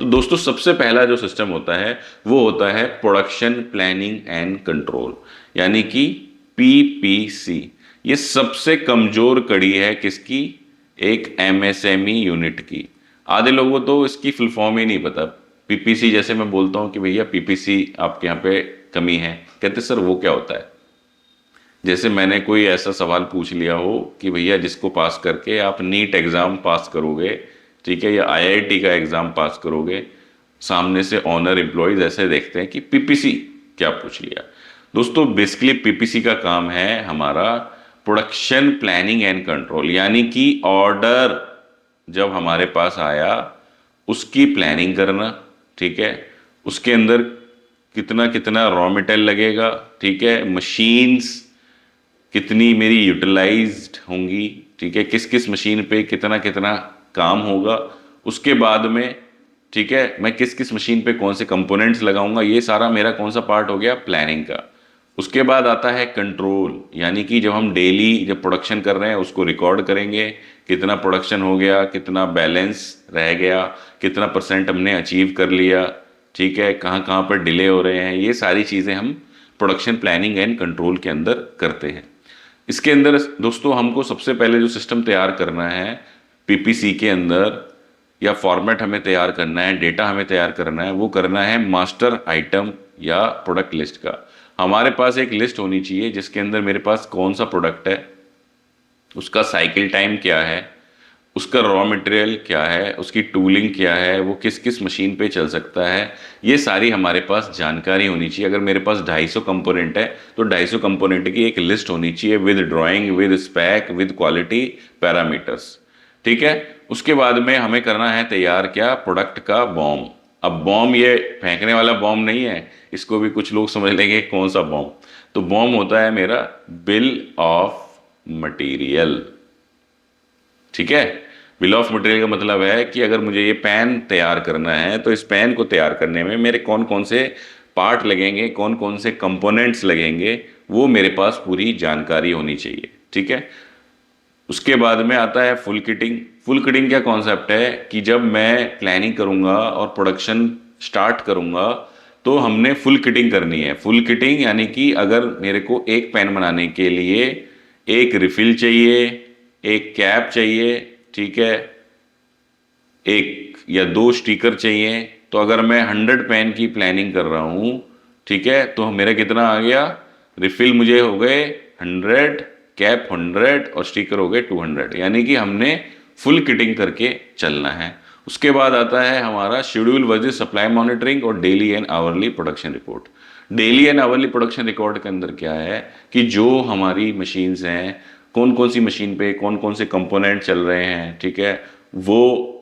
दोस्तों सबसे पहला जो सिस्टम होता है वो होता है प्रोडक्शन प्लानिंग एंड कंट्रोल, यानी कि पीपीसी। ये सबसे कमजोर कड़ी है किसकी? एक एमएसएमई यूनिट की। आधे लोगों तो इसकी फुल फॉर्म ही नहीं पता। पीपीसी जैसे मैं बोलता हूं कि भैया पीपीसी आपके यहाँ पे कमी है, कहते सर वो क्या होता है। जैसे मैंने कोई ऐसा सवाल पूछ लिया हो कि भैया जिसको पास करके आप नीट एग्ज़ाम पास करोगे, ठीक है, या आईआईटी का एग्ज़ाम पास करोगे, सामने से ऑनर एम्प्लॉयज ऐसे देखते हैं कि पीपीसी क्या पूछ लिया। दोस्तों बेसिकली पीपीसी का काम है हमारा प्रोडक्शन प्लानिंग एंड कंट्रोल, यानी कि ऑर्डर जब हमारे पास आया उसकी प्लानिंग करना, ठीक है, उसके अंदर कितना कितना रॉ मटेरियल लगेगा, ठीक है, मशीन्स कितनी मेरी यूटिलाइज्ड होंगी, ठीक है, किस किस मशीन पे कितना कितना काम होगा, उसके बाद में, ठीक है, मैं किस किस मशीन पे कौन से कंपोनेंट्स लगाऊंगा, ये सारा मेरा कौन सा पार्ट हो गया? प्लानिंग का। उसके बाद आता है कंट्रोल, यानी कि जब हम डेली जब प्रोडक्शन कर रहे हैं उसको रिकॉर्ड करेंगे, कितना प्रोडक्शन हो गया, कितना बैलेंस रह गया, कितना परसेंट हमने अचीव कर लिया, ठीक है, कहाँ कहाँ पर डिले हो रहे हैं, ये सारी चीज़ें हम प्रोडक्शन प्लानिंग एंड कंट्रोल के अंदर करते हैं। इसके अंदर दोस्तों हमको सबसे पहले जो सिस्टम तैयार करना है पीपीसी के अंदर, या फॉर्मेट हमें तैयार करना है, डेटा हमें तैयार करना है, वो करना है मास्टर आइटम या प्रोडक्ट लिस्ट का। हमारे पास एक लिस्ट होनी चाहिए जिसके अंदर मेरे पास कौन सा प्रोडक्ट है, उसका साइकिल टाइम क्या है, उसका रॉ मटेरियल क्या है, उसकी टूलिंग क्या है, वो किस किस मशीन पे चल सकता है, ये सारी हमारे पास जानकारी होनी चाहिए। अगर मेरे पास 250 कंपोनेंट है तो 250 कंपोनेंट की एक लिस्ट होनी चाहिए with drawing, with spec, with quality parameters, ठीक है। उसके बाद में हमें करना है तैयार क्या? प्रोडक्ट का बॉम्ब। अब बॉम्ब ये फेंकने वाला बॉम्ब नहीं है, इसको भी कुछ लोग समझ लेंगे कौन सा बॉम्ब। तो बॉम्ब होता है मेरा बिल ऑफ मटेरियल, ठीक है। बिल ऑफ मटेरियल का मतलब है कि अगर मुझे ये पेन तैयार करना है तो इस पेन को तैयार करने में मेरे कौन कौन से पार्ट लगेंगे, कौन कौन से कंपोनेंट्स लगेंगे, वो मेरे पास पूरी जानकारी होनी चाहिए, ठीक है। उसके बाद में आता है फुल किटिंग। फुल किटिंग क्या कॉन्सेप्ट है कि जब मैं प्लानिंग करूंगा और प्रोडक्शन स्टार्ट करूंगा तो हमने फुल किटिंग करनी है। फुल किटिंग यानी कि अगर मेरे को एक पेन बनाने के लिए एक रिफिल चाहिए, एक कैप चाहिए, ठीक है, एक या दो स्टिकर चाहिए, तो अगर मैं 100 पेन की प्लानिंग कर रहा हूं, ठीक है, तो मेरा कितना आ गया? रिफिल मुझे हो गए 100, कैप 100 और स्टिकर हो गए 200, यानी कि हमने फुल किटिंग करके चलना है। उसके बाद आता है हमारा शेड्यूल वर्सेस सप्लाई मॉनिटरिंग और daily and hourly production report. Daily and hourly production record के अंदर क्या है कि जो हमारी मशीन्स हैं, कौन कौन सी मशीन पे कौन कौन से कंपोनेंट चल रहे हैं, ठीक है, वो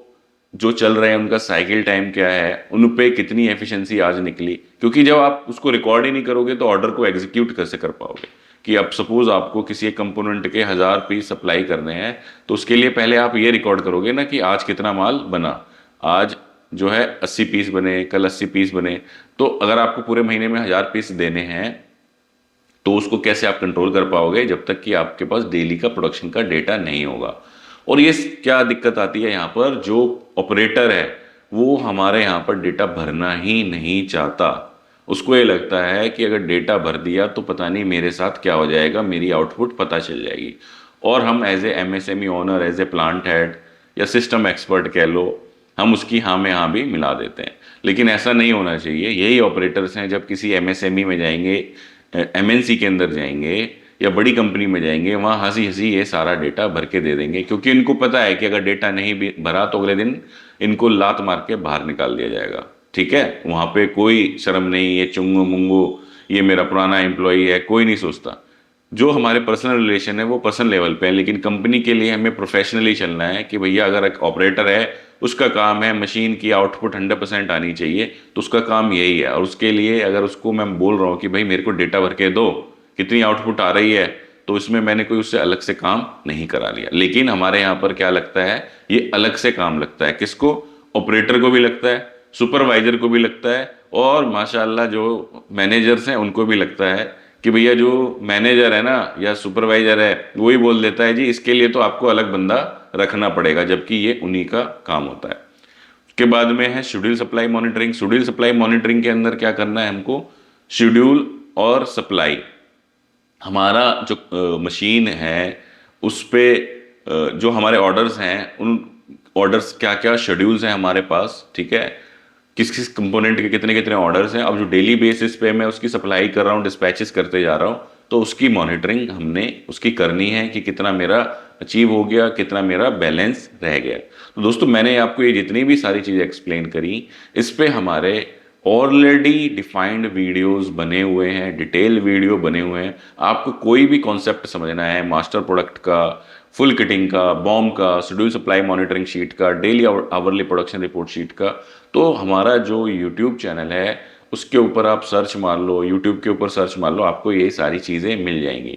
जो चल रहे हैं उनका साइकिल टाइम क्या है, उन पे कितनी एफिशिएंसी आज निकली। क्योंकि जब आप उसको रिकॉर्ड ही नहीं करोगे तो ऑर्डर को एग्जीक्यूट कैसे कर पाओगे? कि अब सपोज आपको किसी एक कंपोनेंट के 1000 पीस सप्लाई करने हैं, तो उसके लिए पहले आप ये रिकॉर्ड करोगे ना कि आज कितना माल बना। आज जो है 80 पीस बने, कल 80 पीस बने। तो अगर आपको पूरे महीने में 1000 पीस देने हैं तो उसको कैसे आप कंट्रोल कर पाओगे जब तक कि आपके पास डेली का प्रोडक्शन का डेटा नहीं होगा। और ये क्या दिक्कत आती है यहाँ पर, जो ऑपरेटर है वो हमारे यहाँ पर डेटा भरना ही नहीं चाहता। उसको ये लगता है कि अगर डेटा भर दिया तो पता नहीं मेरे साथ क्या हो जाएगा, मेरी आउटपुट पता चल जाएगी। और हम as a MSME owner, as a plant head या सिस्टम एक्सपर्ट कह लो, हम उसकी हाँ में हाँ भी मिला देते हैं। लेकिन ऐसा नहीं होना चाहिए। यही ऑपरेटर्स हैं जब किसी एमएसएमई में जाएंगे, एमएनसी के अंदर जाएंगे या बड़ी कंपनी में जाएंगे, वहाँ हंसी हंसी ये सारा डेटा भर के दे देंगे, क्योंकि इनको पता है कि अगर डेटा नहीं भी भरा तो अगले दिन इनको लात मार के बाहर निकाल दिया जाएगा, ठीक है। वहाँ पे कोई शर्म नहीं, ये चुंगो मुंगो, ये मेरा पुराना एम्प्लॉई है, कोई नहीं सोचता। जो हमारे पर्सनल रिलेशन है वो पर्सनल लेवल पे है, लेकिन कंपनी के लिए हमें प्रोफेशनली चलना है कि भैया अगर एक ऑपरेटर है, उसका काम है मशीन की आउटपुट 100% आनी चाहिए, तो उसका काम यही है। और उसके लिए अगर उसको मैं बोल रहा हूँ कि भाई मेरे को डेटा भर के दो, कितनी आउटपुट आ रही है, तो इसमें मैंने कोई उससे अलग से काम नहीं करा लिया। लेकिन हमारे यहाँ पर क्या लगता है, ये अलग से काम लगता है। किसको? ऑपरेटर को भी लगता है, सुपरवाइजर को भी लगता है, और माशाल्लाह जो मैनेजर्स हैं उनको भी लगता है कि भैया जो मैनेजर है ना या सुपरवाइजर है वही बोल देता है जी इसके लिए तो आपको अलग बंदा रखना पड़ेगा, जबकि ये उन्हीं का काम होता है। उसके बाद में है schedule supply monitoring. Schedule supply monitoring के अंदर क्या करना है हमको, शेड्यूल और सप्लाई, हमारा जो मशीन है उस पे जो हमारे ऑर्डर्स हैं, उन ऑर्डर्स क्या क्या शेड्यूल्स हैं हमारे पास, ठीक है, किस किस कंपोनेंट के कितने कितने ऑर्डर्स हैं, अब जो डेली बेसिस पे मैं उसकी सप्लाई कर रहा हूँ, डिस्पैचेस करते जा रहा हूँ, तो उसकी मॉनिटरिंग हमने उसकी करनी है कि कितना मेरा अचीव हो गया, कितना मेरा बैलेंस रह गया। तो दोस्तों मैंने आपको ये जितनी भी सारी चीज़ें एक्सप्लेन करी, इस पे हमारे ऑलरेडी डिफाइंड वीडियोस बने हुए हैं, डिटेल वीडियो बने हुए हैं। आपको कोई भी कॉन्सेप्ट समझना है मास्टर प्रोडक्ट का, फुल किटिंग का, बॉम्ब का, शेड्यूल सप्लाई मॉनिटरिंग शीट का, daily hourly production report sheet का, तो हमारा जो यूट्यूब चैनल है उसके ऊपर आप सर्च मार लो, यूट्यूब के ऊपर सर्च मार लो, आपको ये सारी चीज़ें मिल जाएंगी।